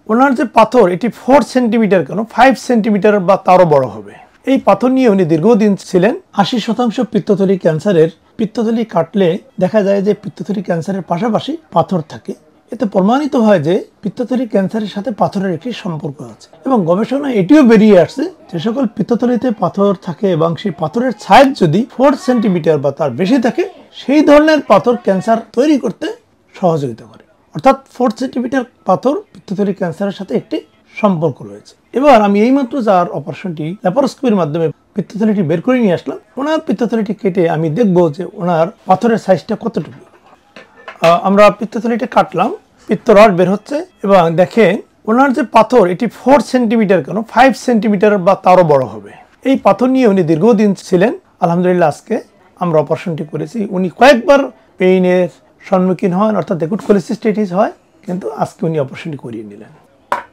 ওনার যে পাথর এটি 4 সেন্টিমিটার কেন 5 সেন্টিমিটার বা তারও বড় হবে। এই পাথর নিয়ে উনি দীর্ঘদিন ছিলেন। 80% পিত্তথলি ক্যান্সারের পিত্তথলি কাটলে দেখা যায় যে পিত্তথলি ক্যান্সারের পাশাপাশি পাথর থাকে। এতে প্রমাণিত হয় যে পিত্তথলি ক্যান্সারের সাথে পাথরের একটি সম্পর্ক আছে এবং গবেষণায় এটিও বেরিয়ে আসছে যে সকল পিত্তথলিতে পাথর থাকে এবং সেই পাথরের সাইজ যদি 4 সেন্টিমিটার বা তার বেশি থাকে সেই ধরনের পাথর ক্যান্সার তৈরি করতে সহযোগিতা করে। অর্থাৎ 4 সেন্টিমিটার পাথর পিত্তথলি ক্যান্সারের সাথে একটি সম্পর্ক রয়েছে। এবার আমি এইমাত্র যার অপারেশনটি ল্যাপারোস্কোপির মাধ্যমে পিত্তথলিটি বের করে নিয়ে আসলাম, ওনার পিত্তথলিটি কেটে আমি দেখব যে ওনার পাথরের সাইজটা কতটুকু। আমরা পিত্তথলিটা কাটলাম, পিত্তরস বের হচ্ছে এবং দেখেন ওনার যে পাথর এটি 4 সেন্টিমিটার কেন 5 সেন্টিমিটার বা তারও বড় হবে। এই পাথর নিয়ে উনি দীর্ঘদিন ছিলেন। আলহামদুলিল্লাহ আজকে আমরা অপারেশনটি করেছি। উনি কয়েকবার পেইনের সম্মুখীন হন, অর্থাৎ অ্যাকুট কোলিসিস্টাইটিস হয়, কিন্তু আজকে উনি অপারেশনটি করিয়ে নিলেন।